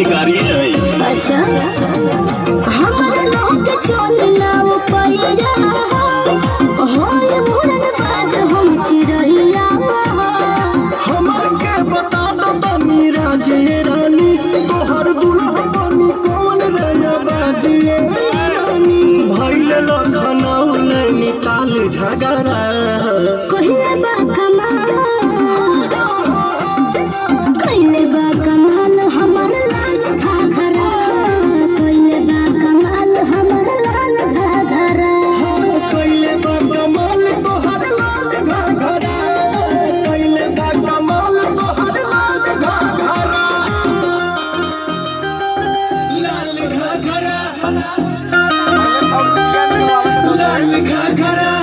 शिकारी है। अच्छा हमारे लोग चलना पैरा होय मुरन बाज हम चिड़ैया हमर के बता दो तनी राजे रानी तोहर दुल्हा बनी कौन रया बाजिए रानी भइले लखनऊ नैनीताल झगड़ा कहिले बा कमाल कहिले बा कमाल हमर लाल घाघरा कहिले बा कमाल हमर लाल घाघरा कइले बा कमाल तोहर लाल घाघरा कइले बा कमाल तोहर लाल घाघरा लाल घाघरा लाल घाघरा